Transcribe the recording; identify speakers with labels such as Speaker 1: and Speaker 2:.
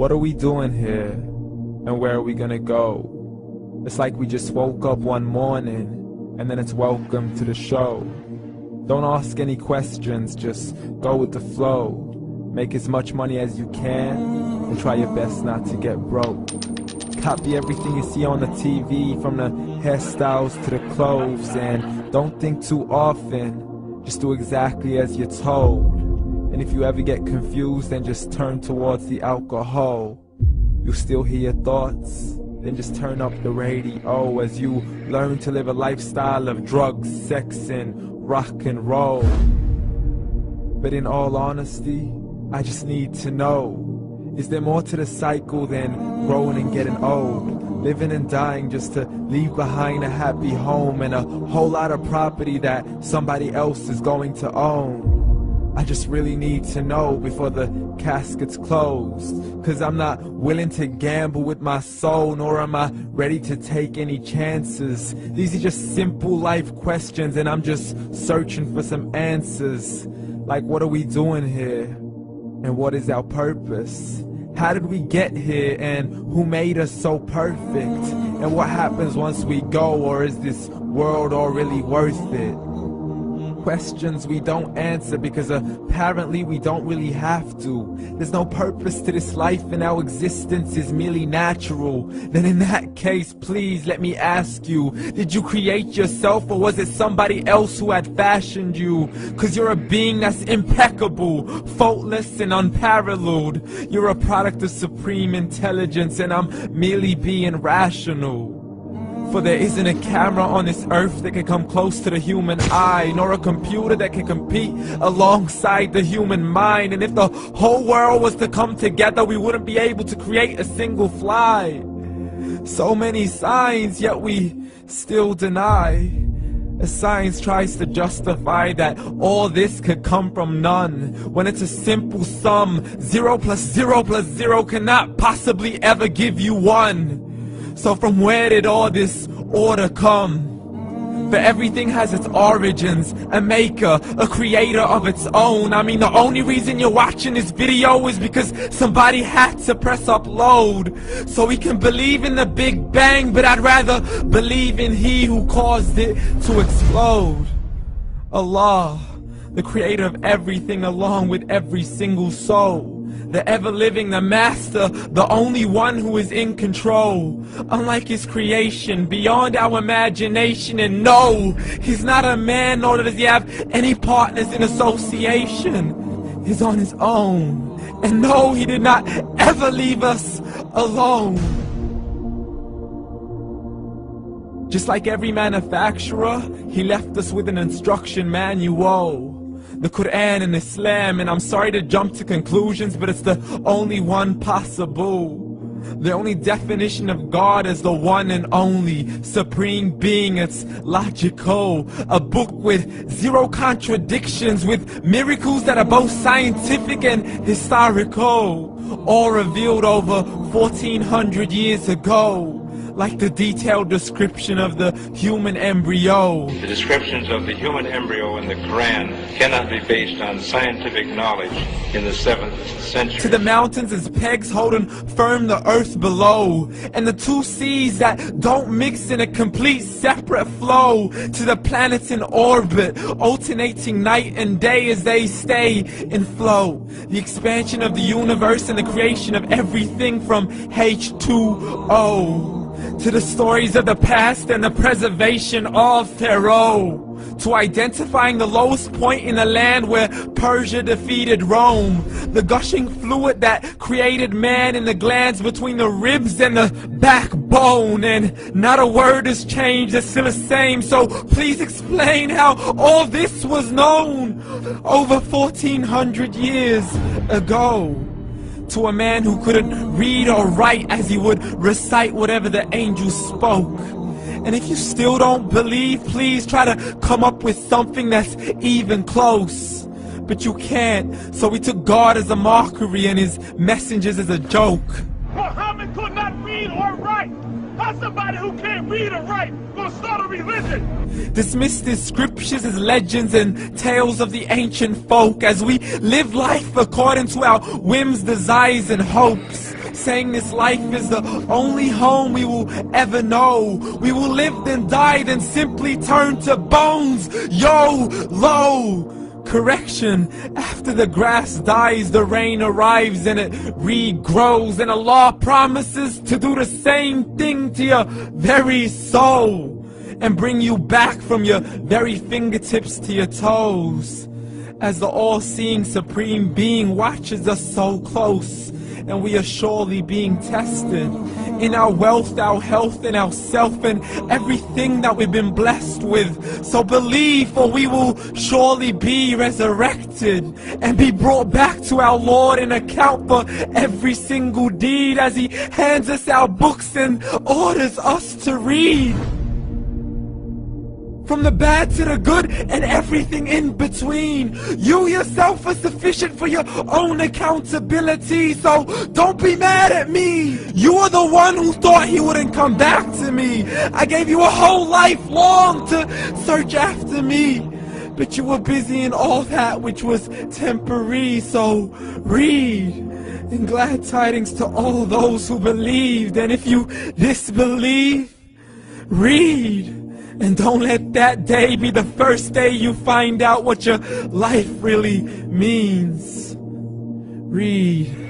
Speaker 1: What are we doing here? And where are we gonna go? It's like we just woke up one morning, and then it's welcome to the show. Don't ask any questions, just go with the flow. Make as much money as you can, and try your best not to get broke. Copy everything you see on the TV, from the hairstyles to the clothes, and don't think too often, just do exactly as you're told. And if you ever get confused, then just turn towards the alcohol. You'll still hear your thoughts, then just turn up the radio as you learn to live a lifestyle of drugs, sex, and rock and roll. But in all honesty, I just need to know, is there more to the cycle than growing and getting old? Living and dying just to leave behind a happy home and a whole lot of property that somebody else is going to own. I just really need to know before the casket's closed, 'cause I'm not willing to gamble with my soul, nor am I ready to take any chances. These are just simple life questions, and I'm just searching for some answers. Like, what are we doing here? And what is our purpose? How did we get here, and who made us so perfect? And what happens once we go, or is this world all really worth it? Questions we don't answer because apparently we don't really have to. There's no purpose to this life and our existence is merely natural. Then in that case, please let me ask you, did you create yourself, or was it somebody else who had fashioned you? 'Cause you're a being that's impeccable, faultless and unparalleled. You're a product of supreme intelligence, and I'm merely being rational. For there isn't a camera on this earth that can come close to the human eye, nor a computer that can compete alongside the human mind. And if the whole world was to come together, we wouldn't be able to create a single fly. So many signs, yet we still deny. As science tries to justify that all this could come from none, when it's a simple sum. 0 plus 0 plus 0 cannot possibly ever give you 1. So from where did all this order come? For everything has its origins, a maker, a creator of its own. I mean, the only reason you're watching this video is because somebody had to press upload. So we can believe in the Big Bang, but I'd rather believe in He who caused it to explode. Allah, the creator of everything, along with every single soul. The ever-living, the master, the only one who is in control. Unlike his creation, beyond our imagination. And no, he's not a man, nor does he have any partners in association. He's on his own. And no, he did not ever leave us alone. Just like every manufacturer, he left us with an instruction manual. The Quran and Islam, and I'm sorry to jump to conclusions, but it's the only one possible. The only definition of God is the one and only supreme being. It's logical, a book with 0 contradictions, with miracles that are both scientific and historical, all revealed over 1400 years ago. Like the detailed description of the human embryo.
Speaker 2: The descriptions of the human embryo in the Quran cannot be based on scientific knowledge in the 7th century.
Speaker 1: To the mountains as pegs holding firm the earth below, and the 2 seas that don't mix in a complete separate flow. To the planets in orbit, alternating night and day as they stay in flow. The expansion of the universe and the creation of everything from H2O. To the stories of the past and the preservation of Pharaoh. To identifying the lowest point in the land where Persia defeated Rome. The gushing fluid that created man in the glands between the ribs and the backbone. And not a word has changed, it's still the same. So please explain how all this was known over 1400 years ago. To a man who couldn't read or write, as he would recite whatever the angels spoke. And if you still don't believe, please try to come up with something that's even close. But you can't, so we took God as a mockery and his messengers as a joke.
Speaker 3: Muhammad could not read or write. How's somebody who can't read or write gonna start a religion?
Speaker 1: Dismiss the scriptures as legends and tales of the ancient folk, as we live life according to our whims, desires, and hopes. saying this life is the only home we will ever know. We will live then die, then simply turn to bones. YOLO! Correction, after the grass dies, the rain arrives and it regrows, and Allah promises to do the same thing to your very soul and bring you back from your very fingertips to your toes, as the all-seeing supreme being watches us so close, and we are surely being tested in our wealth, our health, and our self, and everything that we've been blessed with. So believe, for we will surely be resurrected and be brought back to our Lord and account for every single deed, as He hands us our books and orders us to read. From the bad to the good and everything in between. You yourself are sufficient for your own accountability, so don't be mad at me. You are the one who thought He wouldn't come back to me. I gave you a whole life long to search after me, but you were busy in all that which was temporary. So read, and glad tidings to all those who believed. And if you disbelieve, read. And don't let that day be the first day you find out what your life really means. Read.